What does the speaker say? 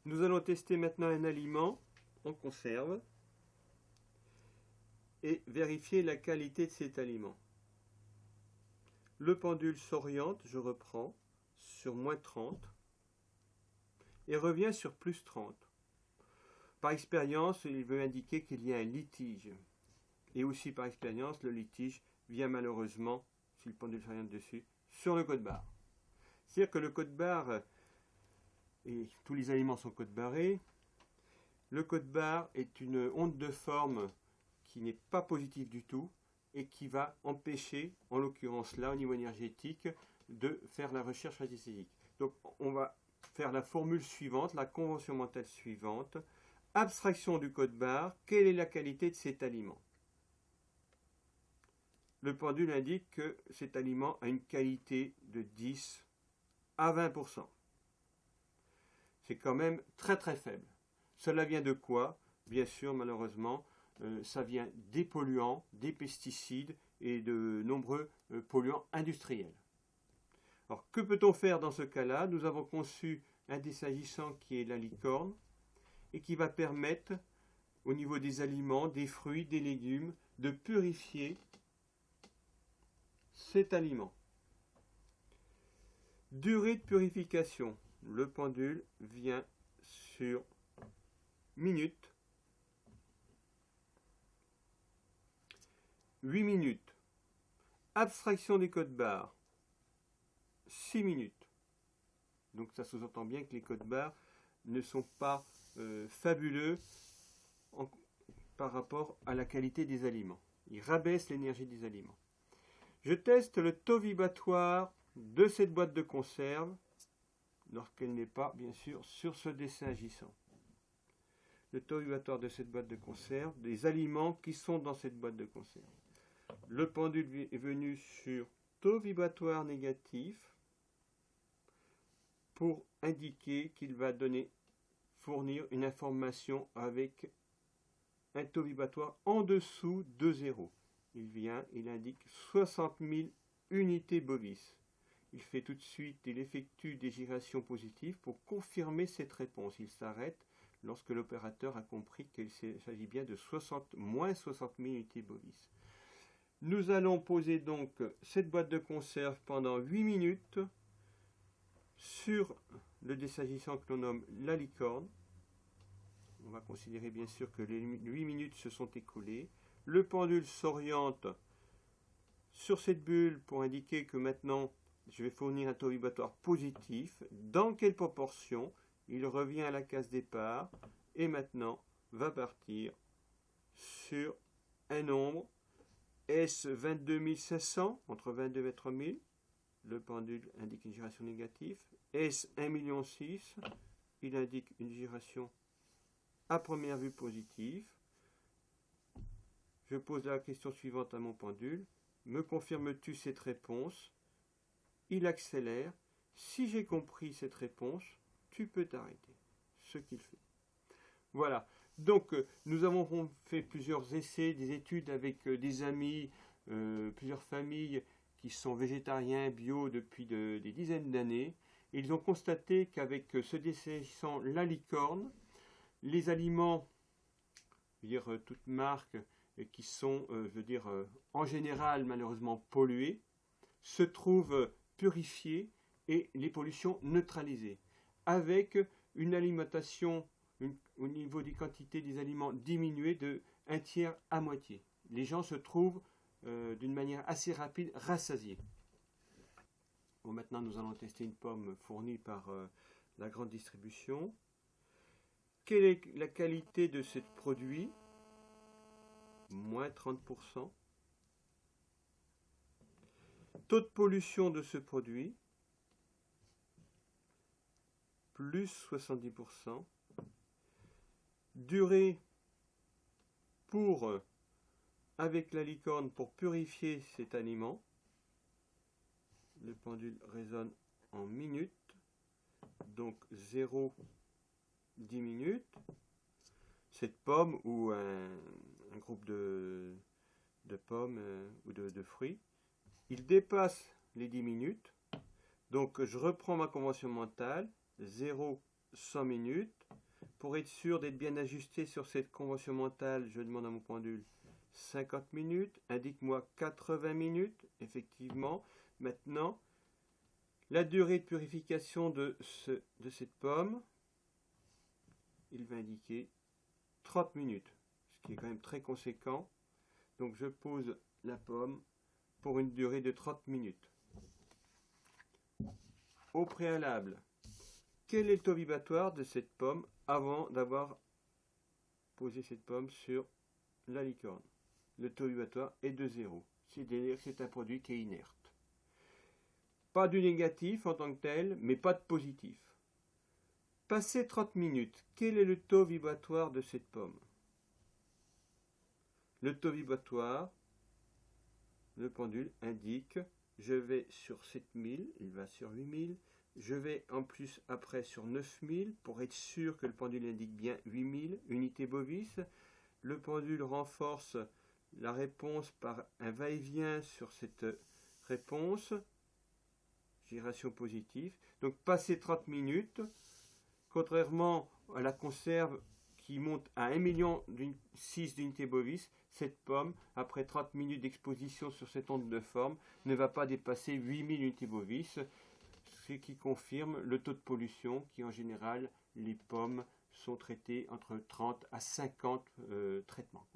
Nous allons tester maintenant un aliment en conserve et vérifier la qualité de cet aliment. Le pendule s'oriente, je reprends, sur moins 30 et revient sur plus 30. Par expérience, il veut indiquer qu'il y a un litige. Et aussi par expérience, le litige vient malheureusement, si le pendule s'oriente dessus, sur le code barre. C'est-à-dire que le code barre, et tous les aliments sont code barrés, le code barre est une onde de forme qui n'est pas positive du tout et qui va empêcher, en l'occurrence là, au niveau énergétique, de faire la recherche radiesthésique. Donc on va faire la formule suivante, la convention mentale suivante. Abstraction du code barre, quelle est la qualité de cet aliment? Le pendule indique que cet aliment a une qualité de 10 à 20%. C'est quand même très très faible. Cela vient de quoi? Bien sûr, malheureusement, ça vient des polluants, des pesticides et de nombreux polluants industriels. Alors, que peut-on faire dans ce cas-là? Nous avons conçu un dessalissant qui est la licorne et qui va permettre, au niveau des aliments, des fruits, des légumes, de purifier cet aliment. Durée de purification. Le pendule vient sur minutes. 8 minutes. Abstraction des codes barres. 6 minutes. Donc ça sous-entend bien que les codes barres ne sont pas fabuleux par rapport à la qualité des aliments. Ils rabaissent l'énergie des aliments. Je teste le taux vibratoire de cette boîte de conserve lorsqu'elle n'est pas, bien sûr, sur ce dessin agissant. Le taux vibratoire de cette boîte de conserve, des aliments qui sont dans cette boîte de conserve. Le pendule est venu sur taux vibratoire négatif pour indiquer qu'il va fournir une information avec un taux vibratoire en dessous de 0. Il indique 60 000 unités bovis. Il effectue des gyrations positives pour confirmer cette réponse. Il s'arrête lorsque l'opérateur a compris qu'il s'agit bien de moins 60 000 unités bovis. Nous allons poser donc cette boîte de conserve pendant 8 minutes sur le dessagissant que l'on nomme la licorne. On va considérer bien sûr que les 8 minutes se sont écoulées. Le pendule s'oriente sur cette bulle pour indiquer que maintenant je vais fournir un taux vibratoire positif. Dans quelle proportion? Il revient à la case départ et maintenant va partir sur un nombre S 22 entre 22 et 3000. Le pendule indique une gyration négative. S 1,6 million, il indique une gyration à première vue positive. Je pose la question suivante à mon pendule. Me confirmes-tu cette réponse? Il accélère. Si j'ai compris cette réponse, tu peux t'arrêter. Ce qu'il fait. Voilà. Donc, nous avons fait plusieurs essais, des études avec des amis, plusieurs familles qui sont végétariens, bio depuis des dizaines d'années. Ils ont constaté qu'avec ce dessallissant la licorne, les aliments, toute marque, qui sont, en général malheureusement pollués, se trouvent purifiés et les pollutions neutralisées, avec une alimentation au niveau des quantités des aliments diminuées de 1/3 à moitié. Les gens se trouvent d'une manière assez rapide rassasiés. Bon, maintenant nous allons tester une pomme fournie par la grande distribution. Quelle est la qualité de ce produit? Moins 30%. Taux de pollution de ce produit? Plus 70%. Durée avec la licorne pour purifier cet aliment. Le pendule résonne en minutes. Donc 0, 10 minutes. Cette pomme ou un groupe de pommes ou de fruits, il dépasse les 10 minutes. Donc je reprends ma convention mentale. 0, 100 minutes. Pour être sûr d'être bien ajusté sur cette convention mentale, je demande à mon pendule 50 minutes. Indique-moi 80 minutes. Effectivement. Maintenant, la durée de purification de cette pomme, il va indiquer 30 minutes, ce qui est quand même très conséquent. Donc je pose la pomme pour une durée de 30 minutes. Au préalable, quel est le taux vibratoire de cette pomme avant d'avoir posé cette pomme sur la licorne? Le taux vibratoire est de 0. C'est-à-dire que c'est un produit qui est inerte. Pas du négatif en tant que tel, mais pas de positif. Passé 30 minutes, quel est le taux vibratoire de cette pomme? Le taux vibratoire, le pendule indique, je vais sur 7000, il va sur 8000, je vais en plus après sur 9000 pour être sûr que le pendule indique bien 8000 unités bovis. Le pendule renforce la réponse par un va-et-vient sur cette réponse, giration positive. Donc passé 30 minutes, contrairement à la conserve qui monte à 1,6 million d'unités bovis, cette pomme, après 30 minutes d'exposition sur cette onde de forme, ne va pas dépasser 8000 unités bovis, ce qui confirme le taux de pollution qui, en général, les pommes sont traitées entre 30 à 50 traitements.